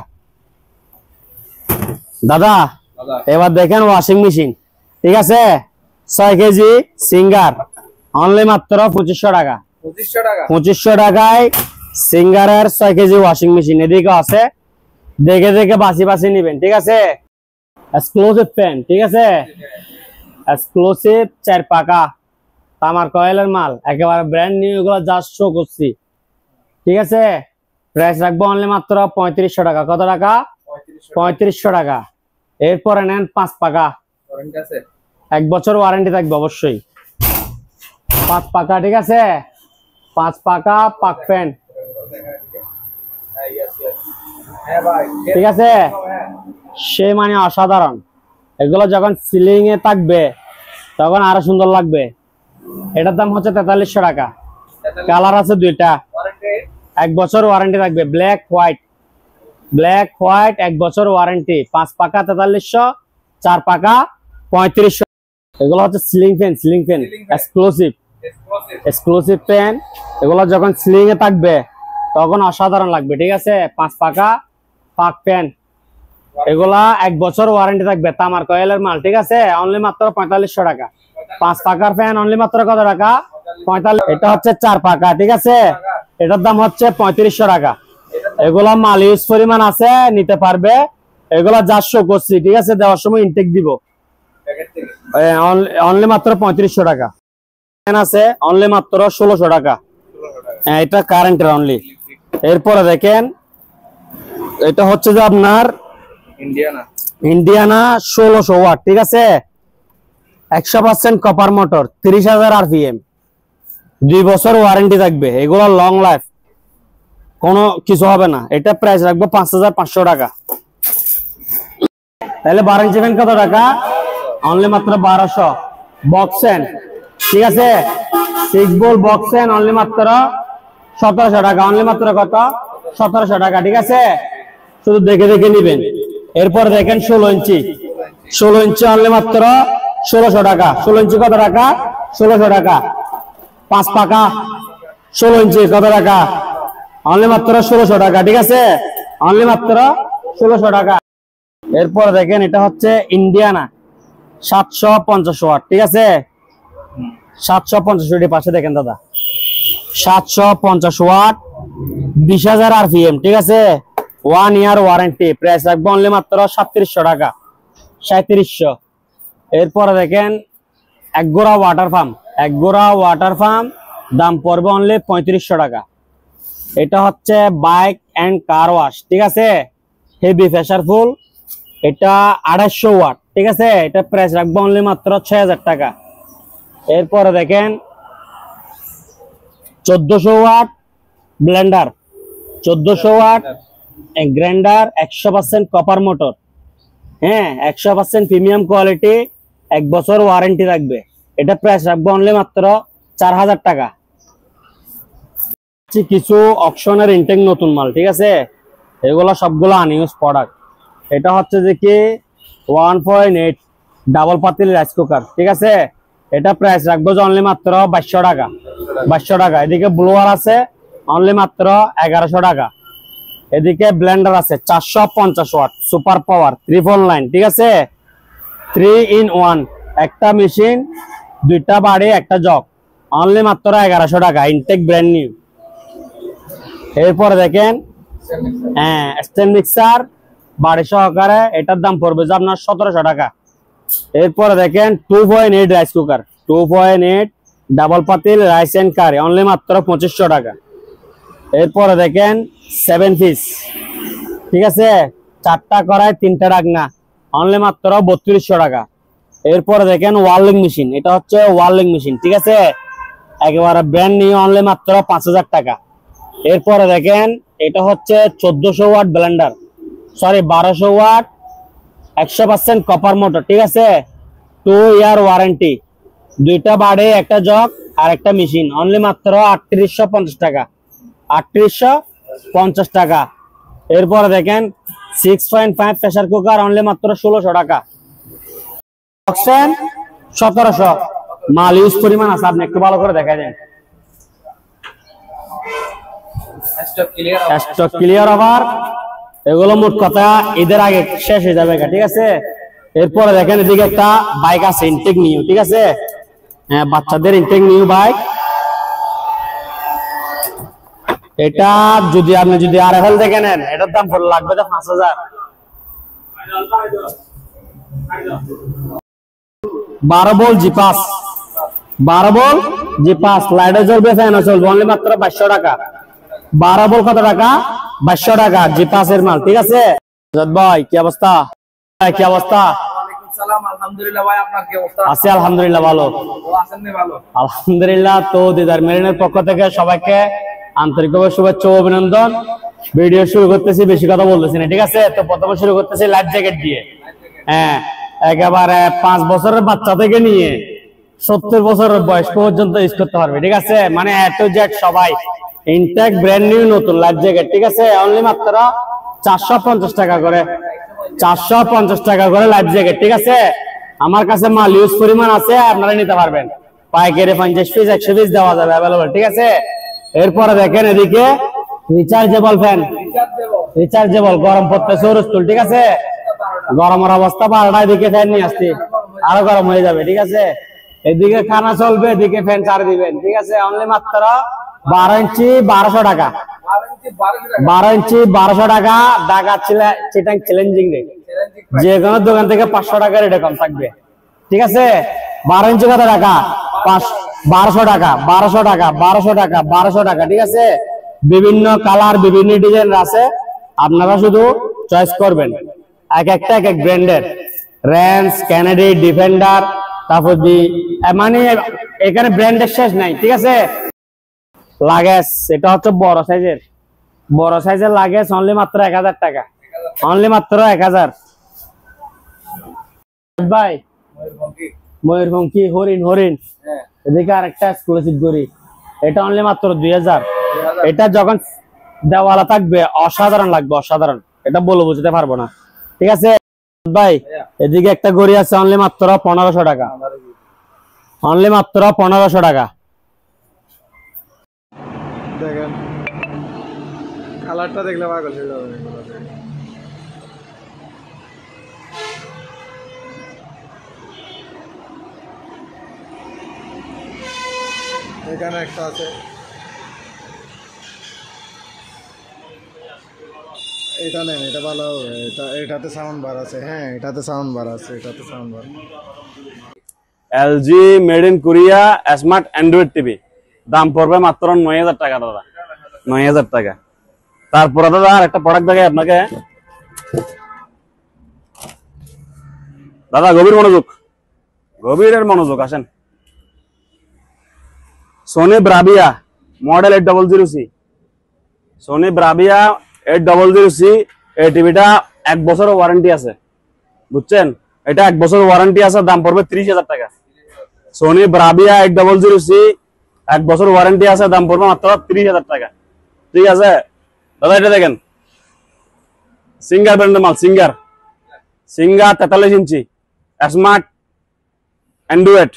দাদা এবার দেখেন ওয়াশিং মেশিন, ঠিক আছে। 6 কেজি সিঙ্গার, অনলি মাত্র 2500 টাকা। 2500 টাকায় সিঙ্গারের 6 কেজি ওয়াশিং মেশিন। এদিকে আছে, দেখে দেখে বাছি নিবেন, ঠিক আছে। এক্সক্লুসিভ ফ্যান, ঠিক আছে। এক্সক্লুসিভ 4 পাকা তামার কয়েলের মাল, একেবারে ব্র্যান্ড নিউ, এগুলো জাস্ট শো করছি, ঠিক আছে। প্রাইস রাখবো অনলি মাত্র 3500 টাকা। কত টাকা? 3500 টাকা। এরপরে নেন 5 পাকা, 1 বছর ওয়ারেন্টি থাকবে অবশ্যই। 5 পাকা, ঠিক আছে। 5 পাকা পাক ফ্যান, ঠিক আছে। সে মানে অসাধারণ। এগুলো যখন সিলিং এ থাকবে তখন আরো সুন্দর লাগবে। এটার দাম হচ্ছে 4300 টাকা। কালার আছে 2টা, 1 বছর ওয়ারেন্টি থাকবে। ব্ল্যাক হোয়াইট, 1 বছর ওয়ারেন্টি। 5 পাকা 4300, 4 পাকা 3500। এগুলো হচ্ছে সিলিং ফ্যান, এক্সক্লুসিভ ফ্যান। এগুলো যখন সিলিং এ থাকবে তখন অসাধারণ লাগবে, ঠিক আছে। 5 পাকা পাক ফ্যান, এগুলা 1 বছর ওয়ারেন্টি থাকবে, তামার কয়েলের মাল, ঠিক আছে। অনলি মাত্র 4500 টাকা। 5 পাকার ফ্যান অনলি মাত্র কত টাকা? 45। এটা হচ্ছে 4 পাকা, ঠিক আছে। এটার দাম হচ্ছে 3500 টাকা। এগুলা মাল ইউজ পরিমাণ আছে, নিতে পারবে। এগুলা যা শো করছি, ঠিক আছে, দেওয়ার সময় ইনটেক দিব। অনলি মাত্র 3500 টাকা। ফ্যান আছে অনলি মাত্র 1600 টাকা। এটা কারেন্টের অনলি। এরপরে দেখেন, এটা হচ্ছে যে আপনার ইন্ডিয়ানা 1600 ওয়াট, ঠিক আছে। 100% কপার মোটর, 30,000 আরপিএম, 2 বছর ওয়ারেন্টি থাকবে। এগুলো লং লাইফ, কোনো কিছু হবে না। এটা প্রাইস রাখবো 5500 টাকা। তাহলে 12 ইঞ্চি ফ্যান কত টাকা? অনলি মাত্র 1200। বক্সেন, ঠিক আছে, 6 বল বক্সেন, অনলি মাত্র 1700 টাকা। অনলি মাত্র কত? 1700 টাকা, ঠিক আছে। শুধু দেখে দেখে নিবেন। এরপর দেখেন 16 ইঞ্চি অনলি মাত্র 1600 টাকা। 16 ইঞ্চি কত টাকা? 1600 টাকা। 5 পাকা 16 ইঞ্চি কত টাকা? অনলি মাত্র 1600 টাকা, ঠিক আছে। অনলি মাত্র 1600 টাকা। এরপর দেখেন, এটা হচ্ছে ইন্ডিয়ানা 750 ওয়াট, ঠিক আছে। 750 ওয়াটের পাশে দেখেন দাদা, 750 ওয়াট, 20,000 আরপিএম, ঠিক আছে। 1 ইয়ার ওয়ারেন্টি। প্রাইস রাখবো অনলি মাত্র 3700 টাকা। 3700। এরপরে দেখেন একগোড়া ওয়াটার ফার্ম, দাম পড়বে অনলি 3500 টাকা। এটা হচ্ছে বাইক এন্ড কার ওয়াশ, ঠিক আছে। হেভি প্রেসারফুল, এটা 2800 ওয়াট, ঠিক আছে। এটা প্রাইস রাখবো অনলি মাত্র 6000 টাকা। এরপরে দেখেন 1400 watt blender, 1400 watt grinder, 100% copper motor, হ্যাঁ, 100% প্রিমিয়াম কোয়ালিটি, 1 বছর ওয়ারেন্টি থাকবে। এটা প্রাইস রাখবো অনলি মাত্র 4000 টাকা। কিছু অকশনের ইনটেক নতুন মাল, ঠিক আছে। এগুলো সবগুলো আনইউজ প্রোডাক্ট। এটা হচ্ছে যে কি 1.8 ডাবল পাতিল রাইস কুকার, ঠিক আছে। এটা প্রাইস রাখবো অনলি মাত্র 2200 টাকা। 2200 টাকা। এদিকে ব্লোয়ার আছে অনলি মাত্র 1100 টাকা। এদিকে ব্লেন্ডার আছে 450 ওয়াট সুপার পাওয়ার 349, ঠিক আছে, 3 in 1, একটা মেশিন, দুইটা বাড়ি, একটা জগ, অনলি মাত্র 1100 টাকা, ইনটেক ব্র্যান্ড নিউ। এরপরে দেখেন হ্যাঁ স্ট্যান্ড মিক্সার বাড়ি সহকারে, এটার দাম পড়বে যে আপনার 1700 টাকা। এরপরে দেখেন 2.8 রাইস কুকার, 2.8 ডাবল পাতিল রাইস এন্ড কারি, অনলি মাত্র 2500 টাকা। এরপরে দেখেন 7 পিস, ঠিক আছে, 4টা কড়াই 3টা রান্না, অনলি মাত্র 3200 টাকা। এরপরে দেখেন ওয়ার্লিং মেশিন, এটা হচ্ছে ওয়ার্লিং মেশিন, ঠিক আছে, একেবারে ব্র্যান্ড নিউ, অনলি মাত্র 5000 টাকা। এরপরে দেখেন এটা হচ্ছে 1400 watt blender, sorry 1200 watt 100% copper motor, ঠিক আছে, 2 ইয়ার ওয়ারেন্টি, দুইটা বাড়ে, একটা জগ আর একটা মেশিন, অনলি মাত্র 3850 টাকা, 3850 টাকা। এরপরে দেখেন 6.5 প্রেসার কুকার, অনলি মাত্র 1600 টাকা। 1700 মাল ইউজ পরিমাণ আছে, আপনি একটু ভালো করে দেখা দেন। স্টক ক্লিয়ার আবার, এগুলো মোট কথা ঈদের আগে শেষ হয়ে যাবে, ঠিক আছে। এরপরে দেখেন এদিকে একটা বাইক আছে ইনটেক নিউ, ঠিক আছে, হ্যাঁ বাচ্চাদের ইনটেক নিউ বাইক, এটা যদি আপনি যদি RFL দেখে নেন, এটার দাম লাগবে 5000। 12 ভোল্ট G5, 12 ভোল্ট G5, লাইটে জ্বলবে, ফ্যানও চলবে, অনলি মাত্র 2200 টাকা। 12 ভোল্ট কত টাকা? 2200 টাকা, G5 এর মাল, ঠিক আছে। ভাই কি অবস্থা? কি অবস্থা? আলহামদুলিল্লাহ ভাই, আপনার কি অবস্থা? আছি আলহামদুলিল্লাহ ভালো। আলহামদুলিল্লাহ। তো দিদার মেরিনের পক্ষ থেকে সবাইকে আন্তরিকভাবে শুভেচ্ছা ও অভিনন্দন। ভিডিও শুরু করতেছি, বেশি কথা বলতেছি না, ঠিক আছে। তো প্রথমে শুরু করতেছি লাইফ জ্যাকেট দিয়ে। হ্যাঁ, একেবারে 5 বছরের বাচ্চা থেকে নিয়ে 70 বছরের বয়স পর্যন্ত ইউজ করতে পারবে, ঠিক আছে, মানে এ টু জেড সবাই, ইনটেক ব্র্যান্ড নিউ নতুন লাইফ জ্যাকেট, ঠিক আছে, অনলি মাত্র 450 টাকা করে, 450 টাকা করে লাইফ জ্যাকেট, ঠিক আছে। আমার কাছে মাল ইউজ পরিমাণ আছে, আপনারা নিতে পারবেন, পাইকারি 50 পিস 100 পিস দেওয়া যাবে অ্যাভেলেবল, ঠিক আছে। এরপরে দেখেন এদিকে রিচার্জেবল ফ্যান, রিচার্জেবল, গরম পড়তেছে রুস্তুল, ঠিক আছে, গরমের অবস্থা 12টায় দিকে ফ্যান নিয়ে আসছি, আরো গরম হয়ে যাবে, ঠিক আছে। এদিকে খানা চলবে, এদিকে ফ্যান চার দিবেন, ঠিক আছে, অনলি মাত্র 12 ইঞ্চি 1200 টাকা, 12 ইঞ্চি 1200 টাকা, ঢাকা চিটাং চ্যালেঞ্জিং রেট, যে কোনো দোকান থেকে 500 টাকা রেটে কম থাকবে, ঠিক আছে। 12 ইঞ্চি কত টাকা? 1200 টাকা, 1200 টাকা, 1200 টাকা, 1200 টাকা, ঠিক আছে। বিভিন্ন কালার, বিভিন্ন ডিজাইন আছে, আপনারা শুধু চয়েস করবেন, এক একটা এক এক ব্র্যান্ডের, রেঞ্জ, ক্যানাডি, ডিফেন্ডার, তারপর মানে এখানে ব্র্যান্ডের শেষ নাই, ঠিক আছে। লাগেজ, এটা হচ্ছে বড় সাইজের, বড় সাইজের লাগেজ, অনলি মাত্র 1000 টাকা, অনলি মাত্র 1000। ভাই ময়ূরপঙ্খী, হরিণ, হরিণ, এদিকে আরেকটা এক্সক্লুসিভ গড়ি, এটা অনলি মাত্র 2000। এটা যখন দেওয়ালা থাকবে অসাধারণ লাগবে, অসাধারণ, এটা বলে বুঝতে পারবো না, ঠিক আছে ভাই। এদিকে একটা গড়ি আছে, অনলি মাত্র 1500 টাকা, অনলি মাত্র 1500 টাকা। দেখেন কালারটা দেখলে পাগল হয়ে যাবে। এখানে একটা আছে, এটা নেন, এটা ভালো হবে, এটাতে সাউন্ড বার আছে, হ্যাঁ এটাতে সাউন্ড বার আছে, এটাতে sound bar. LG made in Korea smart Android TV, দাম পড়বে মাত্র 9000 টাকা দাদা, 9000 টাকা। তারপরে দাদা আর একটা প্রোডাক্ট দেখাই আপনাকে, দাদা গভীর মনোযোগ, গভীরের মনোযোগ, আসেন। Sony Bravia model 800C, Sony Bravia 800C, এই টিভিটা 1 বছরের ওয়ারেন্টি আছে, বুঝছেন, এটা 1 বছর ওয়ারেন্টি আছে, দাম পড়বে 30000 টাকা। সোনি ব্রাভিয়া 800C, 1 বছর ওয়ারেন্টি আছে, দাম পড়বে মাত্র 30000 টাকা, ঠিক আছে দাদা। এটা দেখেন সিঙ্গার ব্র্যান্ডের মাল, সিঙ্গার, সিঙ্গার 43 ইঞ্চি স্মার্ট অ্যান্ড্রয়েড,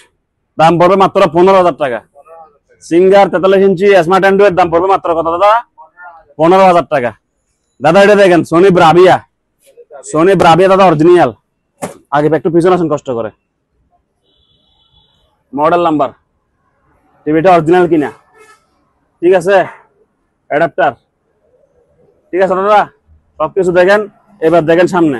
দাম পড়বে মাত্র 15000 টাকা। সিঙ্গার 43 ইঞ্চি স্মার্ট অ্যান্ড্রয়েড, দাম পড়বে মাত্র কত দাদা? 15000 টাকা। দাদা এটা দেখেন সোনি ব্রাভিয়া, সোনি ব্রাভিয়া দাদা অরিজিনাল। আগে একটু পিছনে আসুন কষ্ট করে, মডেল নাম্বার, টিভিটা অরিজিনাল কিনা, ঠিক আছে, অ্যাডাপ্টার, ঠিক আছে দাদা, সবকিছু দেখেন। এবার দেখেন সামনে,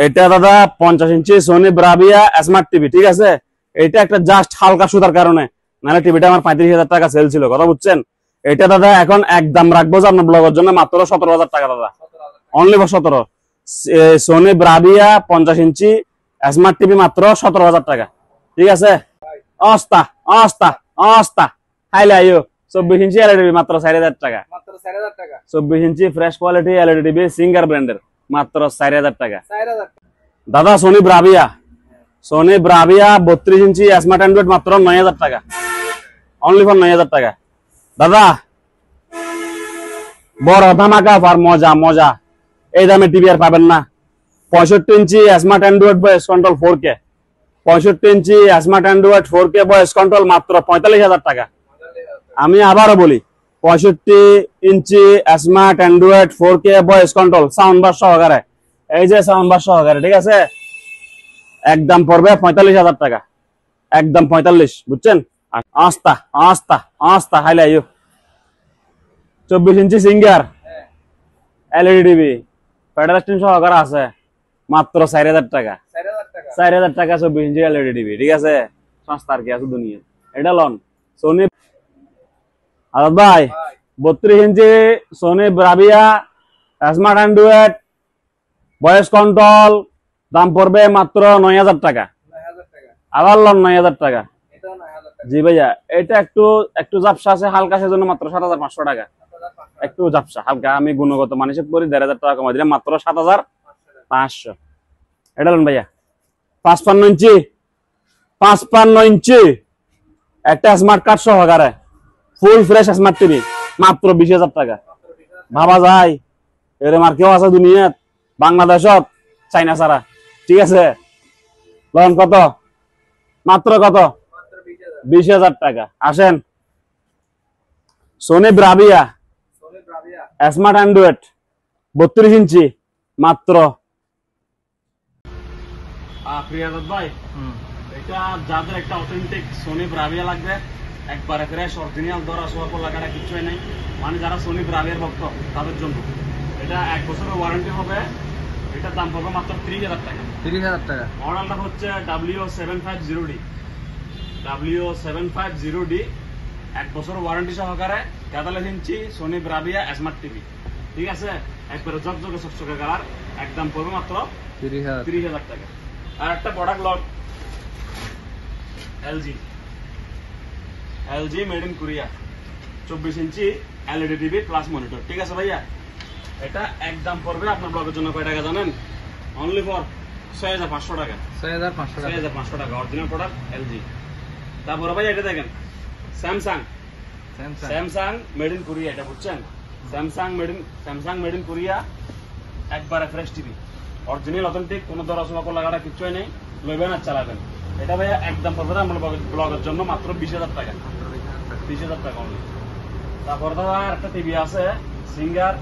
এটা দাদা 50 ইঞ্চি সোনি ব্রাভিয়া স্মার্ট টিভি, ঠিক আছে। এটা একটা জাস্ট হালকা সুতার কারণে, নাহলে টিভিটা আমার 35,000 টাকা সেল ছিল, কথা বুঝছেন। এটা দাদা এখন একদম রাখবো যে আপনার ব্লগের জন্য মাত্র 17,000 টাকা দাদা, only for 17। Sony Bravia 50 inch smart TV মাত্র 17,000 টাকা, ঠিক আছে। অস্তা অস্তা অস্তা হাইলে আইও 24 ইঞ্চি এলইডি টিভি মাত্র 4,000 টাকা, মাত্র 4,000 টাকা। 24 ইঞ্চি fresh quality LED TV Singer ব্র্যান্ডের মাত্র 4,000 টাকা 4,000 দাদা। সোনি ব্রাভিয়া, সোনি ব্রাভিয়া 32 ইঞ্চি স্মার্ট অ্যান্ড্রয়েড মাত্র 9,000 টাকা, অনলি ফর 9,000 টাকা দাদা। বড় ধামাকা অফার, মজা মজা, এই দামে টিভি আর পাবেন না। 65 ইঞ্চি smart Android voice control 4K, 65 ইঞ্চি smart Android 4K voice control মাত্র 45,000 টাকা। আমি আবারও বলি, 65 ইঞ্চি smart Android 4K voice control sound bar সহকারে, এই যে সাউন্ড বার সহকারে, ঠিক আছে, একদম পড়বে 45,000 টাকা, একদম 45, বুঝছেন। আস্তা আস্তা আস্তা হাইলে আইও 24 ইঞ্চি সিঙ্গার এলইডি টিভি ফেডারেশন সহকারে আছে মাত্র 4,000 টাকা, 4,000 টাকা। 4,000 টাকা 24 ইঞ্চি এলইডি টিভি, ঠিক আছে। সস্তার কি আছে দুনিয়া, এটা লন সোনি। আর ভাই 32 ইঞ্চি Sony Bravia smart Android voice control দাম পড়বে মাত্র 9,000 টাকা, 9,000 টাকা। আবার লন 9,000 টাকা। এটাও 9,000 টাকা। জি ভাইয়া, এটা একটু একটু ঝাপসা আছে হালকা, সেজন্য মাত্র 7,500 টাকা, 7,500 একটু ঝাপসা হালকা। আমি গুণগত মানের করি 1,500 টাকা কমাই দিলাম মাত্র 7,500। এটা লন ভাইয়া 55 ইঞ্চি, 55 ইঞ্চি একটা স্মার্ট কার্ড সহকারে ফুল ফ্রেশ স্মার্ট টিভি মাত্র 20,000 টাকা। ভাবা যায় এরকম আর কেউ আছে দুনিয়াত, বাংলাদেশত, চাইনা ছাড়া, ঠিক আছে। লন কত, মাত্র কত, মাত্র 20,000। 20,000 টাকা। আসেন Sony Bravia Sony Bravia smart Android 32 inch মাত্র। প্রিয়াদত ভাই, এটা যাদের একটা অথেন্টিক সোনি ব্রাভিয়া লাগবে, একবারে ফ্রেশ অরিজিনাল ধরা সোয়াপ লাগাটা কিছুই নেই, মানে যারা সোনি ব্রাভিয়ার ভক্ত তাদের জন্য এটা 1 বছরের ওয়ারেন্টি হবে। এটার দাম পড়বে মাত্র 30,000 টাকা। 30,000 টাকা। মডেলটা হচ্ছে W750D, W750D, 1 বছর ওয়ারেন্টি সহকারে 43 ইঞ্চি সোনি ব্রাভিয়া স্মার্ট টিভি, ঠিক আছে, একবারে ঝকঝকে চকচকে কালার, একদম পড়বে মাত্র 30,000 টাকা। আর একটা product lot LG made in Korea 24 inch LED TV plus monitor, ঠিক আছে ভাইয়া। এটা একদম পড়বে আপনার ব্লগের জন্য কয় টাকা জানেন, অনলি ফর 6,500 টাকা, 6,500 টাকা। 6,500 টাকা অরিজিনাল প্রোডাক্ট LG। তারপরে ভাই এটা দেখেন Samsung, Samsung made in Korea, এটা বুঝছেন, স্যামসাং মেড ইন কোরিয়া, একবারে ফ্রেশ টিভি, অরিজিনাল অথেন্টিক, কোনো দরা সোনা লাগাটা কিছুই নেই, লইবেন আর চালাবেন। এটা ভাইয়া একদম পড়বে আমার ব্লগের জন্য মাত্র 20,000 টাকা, 20,000 টাকা অনলি। তারপরে দাদা আর একটা টিভি আছে সিঙ্গার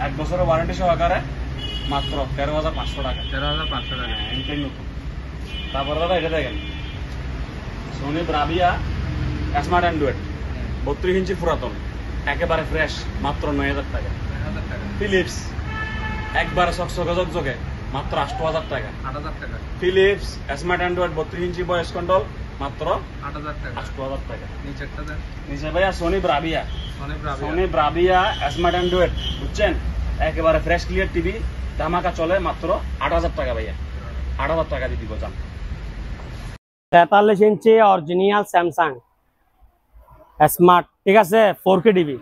1 বছরের ওয়ারেন্টি সহকারে মাত্র 13,500 টাকা, 13,500 টাকা। এটাই নতুন। তারপরে দাদা এটা দেখেন সোনি ব্রাভিয়া স্মার্ট অ্যান্ড্রয়েড 32 ইঞ্চি পুরাতন, একেবারে ফ্রেশ মাত্র 9,000 টাকা। 9,000 টাকা। ফিলিপস একবারে চকচকে ঝকঝকে মাত্র 8,000 টাকা। 8,000 টাকা। Philips smart Android 32 inch voice control মাত্র 8,000 টাকা। 8,000 টাকা। নিচেরটা দেন। নিচে ভাইয়া Sony Bravia, Sony Bravia. Sony Bravia smart Android, বুঝছেন, একেবারে ফ্রেশ ক্লিয়ার টিভি, ধামাকা চলে মাত্র 8,000 টাকা ভাইয়া, 8,000 টাকা দিয়ে দিব যান। 43 ইঞ্চি অরিজিনাল স্যামসাং স্মার্ট, ঠিক আছে, 4K টিভি,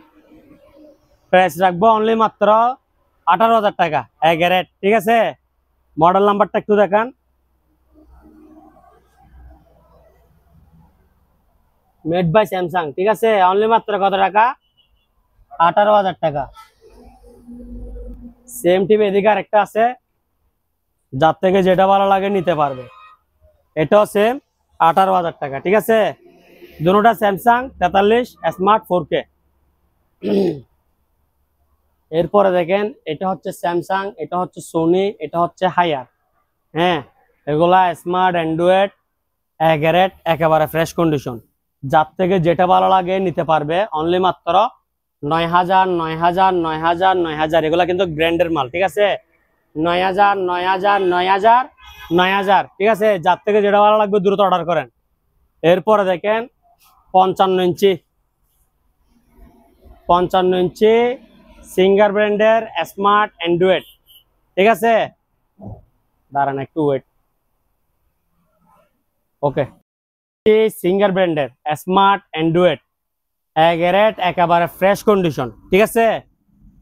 প্রাইস রাখবো অনলি মাত্র 18,000 টাকা, এগারেট, ঠিক আছে। মডেল নাম্বারটা একটু দেখান, মেড বাই স্যামসাং, ঠিক আছে, অনলি মাত্র কত টাকা, 18,000 টাকা। সেম টিভি এদিকে আরেকটা আছে, যার থেকে যেটা ভালো লাগে নিতে পারবে, এটাও সেম 18,000 টাকা, ঠিক আছে। দুটোটা স্যামসাং 43 স্মার্ট 4K। এরপরে দেখেন এটা হচ্ছে স্যামসাং, এটা হচ্ছে সোনি, এটা হচ্ছে হায়ার। হ্যাঁ, এগুলা স্মার্ট অ্যান্ড্রয়েড এগারেট, একেবারে ফ্রেশ কন্ডিশন। যার থেকে যেটা ভালো লাগে নিতে পারবে। অনলি মাত্র 9,000, 9,000, 9,000, 9,000। এগুলা কিন্তু ব্র্যান্ডের মাল, ঠিক আছে? 9,000, 9,000, 9,000, 9,000, ঠিক আছে? যার থেকে যেটা ভালো লাগবে দ্রুত অর্ডার করেন। এরপরে দেখেন 55 ইঞ্চি, 55 ইঞ্চি সিঙ্গার ব্র্যান্ডের স্মার্ট অ্যান্ড্রয়েড, ঠিক আছে? দাঁড়ান একটু ওয়েট। ওকে, সিঙ্গার ব্র্যান্ডের স্মার্ট অ্যান্ড্রয়েড এগারেট, একেবারে ফ্রেশ কন্ডিশন, ঠিক আছে?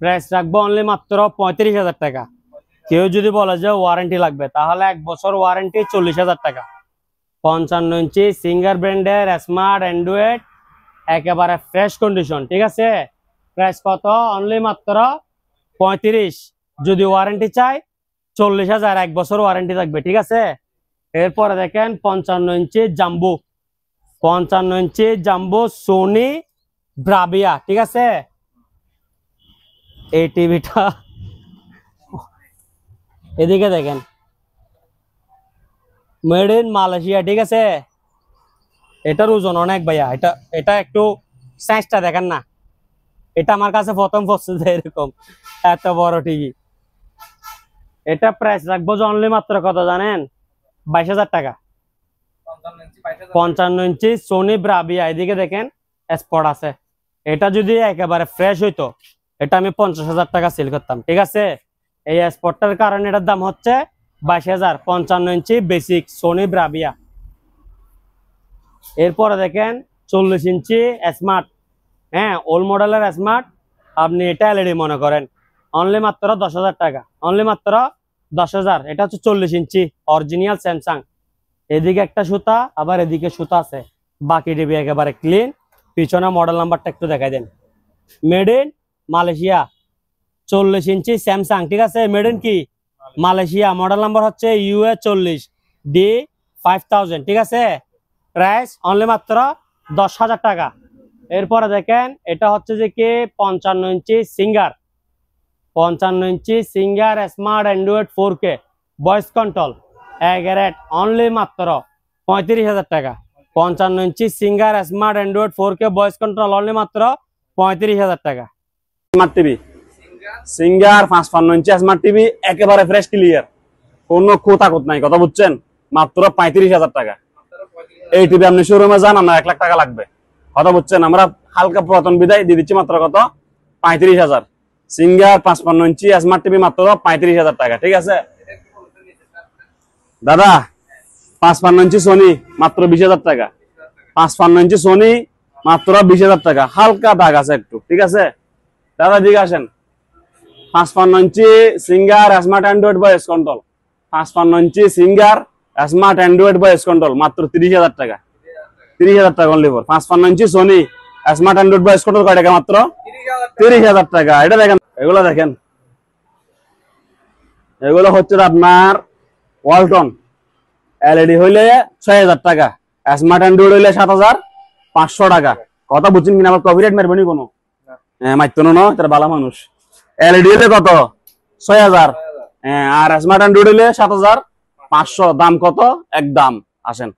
প্রাইস রাখবো অনলি মাত্র 35,000 টাকা। কেউ যদি বলে যে ওয়ারেন্টি লাগবে, তাহলে 1 বছর ওয়ারেন্টি, 40,000 টাকা। 55 ইঞ্চি সিঙ্গার ব্র্যান্ডের স্মার্ট অ্যান্ড্রয়েড একেবারে ফ্রেশ কন্ডিশন, ঠিক আছে? প্রাইস কত? অনলি মাত্র 35। যদি ওয়ারেন্টি চাই 40,000, 1 বছর ওয়ারেন্টি থাকবে, ঠিক আছে? এরপরে দেখেন 55 ইঞ্চি জাম্বো, 55 ইঞ্চি জাম্বো সোনি ব্রাভিয়া, ঠিক আছে? এই টিভিটা এদিকে দেখেন, মেড ইন মালয়েশিয়া, ঠিক আছে? এটার ওজন অনেক ভাইয়া। এটা একটু সাইজটা দেখেন না, এটা আমার কাছে প্রথম পছন্দ, এরকম এত বড় টিভি। এটা প্রাইস রাখবো অনলি মাত্র কত জানেন? 22,000 টাকা। 55 ইঞ্চি সোনি ব্রাভিয়া, এদিকে দেখেন স্পট আছে। এটা যদি একেবারে ফ্রেশ হইতো, এটা আমি 50,000 টাকা সেল করতাম, ঠিক আছে? এই স্পটটার কারণে এটার দাম হচ্ছে 22,000। 55 ইঞ্চি বেসিক সোনি ব্রাভিয়া। এরপরে দেখেন 40 ইঞ্চি স্মার্ট, হ্যাঁ, ওল্ড মডেলের স্মার্ট। আপনি এটা এলইডি মনে করেন, অনলি মাত্র 10,000 টাকা, অনলি মাত্র 10,000। এটা হচ্ছে 40 ইঞ্চি অরিজিনাল স্যামসাং। এদিকে একটা সুতা, আবার এদিকে সুতা আছে। বাকি টিভি একেবারে ক্লিন। পিছনে মডেল নাম্বারটা একটু দেখাই দেন। মেড ইন মালয়েশিয়া, 40 ইঞ্চি স্যামসাং, ঠিক আছে? মেড ইন কি মালয়েশিয়া। মডেল নাম্বার হচ্ছে UA40D5000, ঠিক আছে? প্রাইস অনলি মাত্র 10,000 টাকা। এরপরে দেখেন এটা হচ্ছে যে কি 55 ইঞ্চি সিঙ্গার, 55 ইঞ্চি Singer smart Android 4K voice control এগারেট, অনলি মাত্র 35,000 টাকা। 55 ইঞ্চি Singer smart Android 4K voice control, only মাত্র 35,000 টাকা। স্মার্ট টিভি সিঙ্গার 55 ইঞ্চি স্মার্ট টিভি, একেবারে ফ্রেশ ক্লিয়ার, কোনো খোঁতাখুত নাই, কথা বুঝছেন? মাত্র 35,000 টাকা। এই টিভি আপনি শোরুমে যান, আমরা 1 লাখ টাকা লাগবে, কথা বুঝছেন? আমরা হালকা পুরাতন বিদায় দিয়ে দিচ্ছি মাত্র কত? 35,000। সিঙ্গার 55 ইঞ্চি স্মার্ট টিভি মাত্র 35,000 টাকা, ঠিক আছে? দাদা 55 ইঞ্চি সোনি মাত্র 20,000 টাকা। 55 ইঞ্চি সোনি মাত্র 20,000 টাকা। হালকা দাগ আছে একটু, ঠিক আছে? দাদা দিকে আসেন। 55 ইঞ্চি Singer smart Android voice control, 55 ইঞ্চি Singer smart Android voice control মাত্র 30,000 টাকা। 30,000 টাকা অনলি ফর 55 ইঞ্চি Sony smart Android voice control. কয় টাকা? মাত্র 30,000 টাকা। এটা দেখেন, এগুলো দেখেন, এগুলো হচ্ছে আপনার ওয়ালটন। এলইডি হইলে 6,000 টাকা, স্মার্ট অ্যান্ড্রয়েড হইলে 7,500 টাকা। কথা বুঝছেন কিনা? আবার কপিরাইট মারবে নি কোনো? হ্যাঁ, মারতো না, তারা ভালো মানুষ। এলইডি হইলে কত? 6,000। হ্যাঁ, আর স্মার্ট অ্যান্ড্রয়েড হইলে 7,500। দাম কত? এক দাম। আসেন।